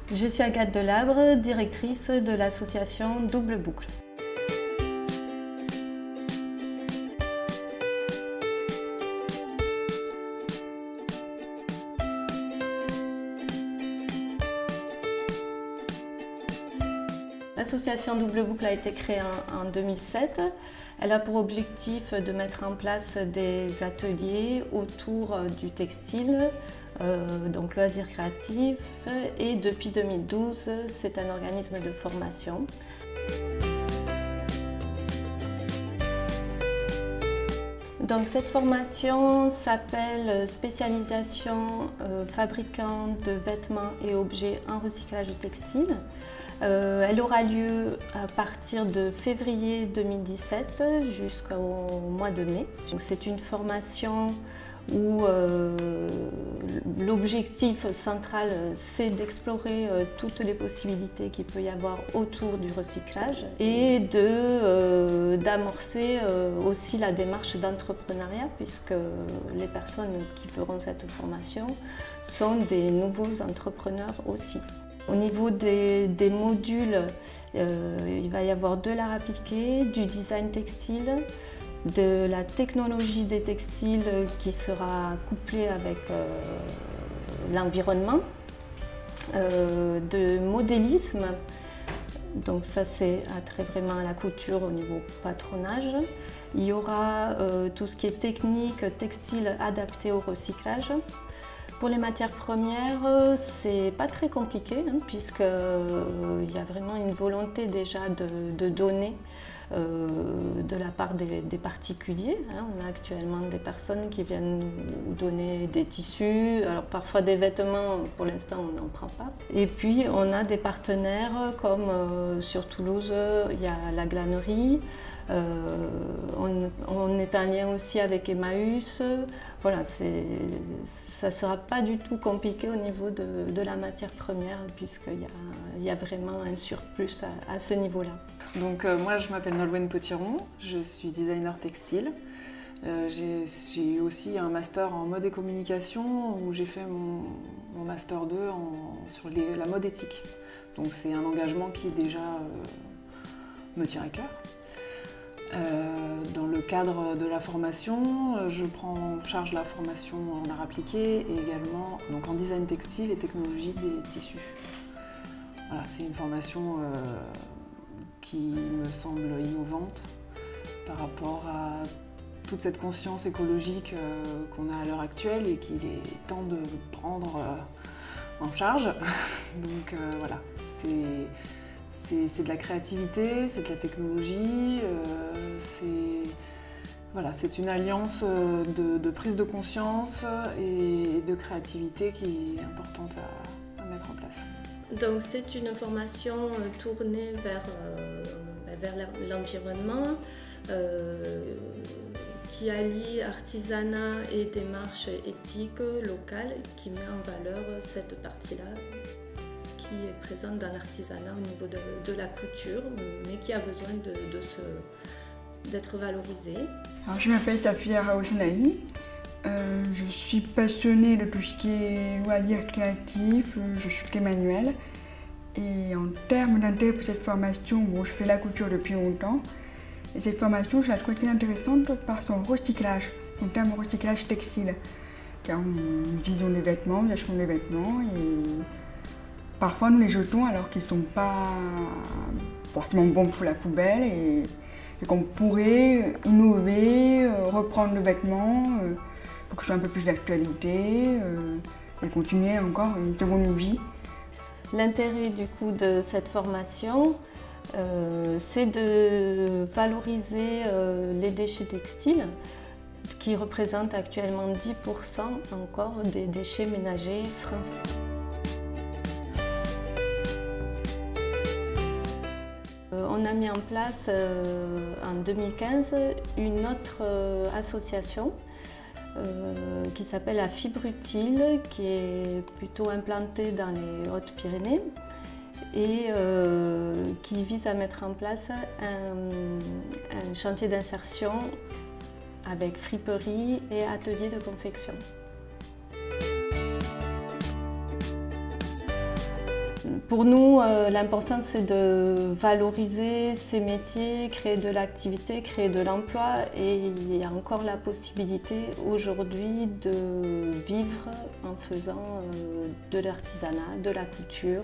Je suis Agathe Delabre, directrice de l'association Double Boucle. L'association Double Boucle a été créée en 2007. Elle a pour objectif de mettre en place des ateliers autour du textile, donc loisirs créatifs, et depuis 2012, c'est un organisme de formation. Donc cette formation s'appelle spécialisation fabricant de vêtements et objets en recyclage textile. Elle aura lieu à partir de février 2017 jusqu'au mois de mai. C'est une formation où l'objectif central c'est d'explorer toutes les possibilités qu'il peut y avoir autour du recyclage et d'amorcer aussi la démarche d'entrepreneuriat, puisque les personnes qui feront cette formation sont des nouveaux entrepreneurs aussi. Au niveau des modules, il va y avoir de l'art appliqué, du design textile, de la technologie des textiles qui sera couplée avec l'environnement, de modélisme, donc ça c'est attrait vraiment à la couture au niveau patronage. Il y aura tout ce qui est technique textile adapté au recyclage. Pour les matières premières, c'est pas très compliqué puisqu'il y a vraiment une volonté déjà de donner de la part des particuliers. On a actuellement des personnes qui viennent nous donner des tissus, alors parfois des vêtements, pour l'instant on n'en prend pas. Et puis on a des partenaires comme sur Toulouse, il y a la glanerie. On est en lien aussi avec Emmaüs. Voilà, ça ne sera pas du tout compliqué au niveau de la matière première puisqu'il y a vraiment un surplus à ce niveau-là. Donc moi je m'appelle Nolwenn Potiron, je suis designer textile. J'ai eu aussi un master en mode et communication où j'ai fait mon master 2 sur la mode éthique. Donc c'est un engagement qui déjà me tient à cœur. Dans le cadre de la formation, je prends en charge la formation en art appliqué et également donc en design textile et technologie des tissus. Voilà, c'est une formation qui me semble innovante par rapport à toute cette conscience écologique qu'on a à l'heure actuelle et qu'il est temps de prendre en charge. Donc voilà, c'est de la créativité, c'est de la technologie, c'est une alliance de prise de conscience et de créativité qui est importante à mettre en place. Donc c'est une formation tournée vers l'environnement qui allie artisanat et démarche éthique locale qui met en valeur cette partie-là qui est présente dans l'artisanat au niveau de la couture, mais qui a besoin d'être valorisée. Alors, je m'appelle Safia Raousnaï. Je suis passionnée de tout ce qui est loisirs créatifs, je suis très manuelle. Et en termes d'intérêt pour cette formation, bon, je fais la couture depuis longtemps. Et cette formation, je la trouve très intéressante par son recyclage, son terme recyclage textile. Car nous utilisons des vêtements, nous achetons des vêtements et parfois nous les jetons alors qu'ils ne sont pas forcément bons pour la poubelle et qu'on pourrait innover, reprendre le vêtement pour que ce soit un peu plus d'actualité et continuer encore une seconde vie. L'intérêt du coup de cette formation, c'est de valoriser les déchets textiles qui représentent actuellement 10% encore des déchets ménagers français. On a mis en place en 2015 une autre association qui s'appelle la Fibre Utile, qui est plutôt implantée dans les Hautes-Pyrénées et qui vise à mettre en place un chantier d'insertion avec friperie et atelier de confection. Pour nous, l'important c'est de valoriser ces métiers, créer de l'activité, créer de l'emploi, et il y a encore la possibilité aujourd'hui de vivre en faisant de l'artisanat, de la couture.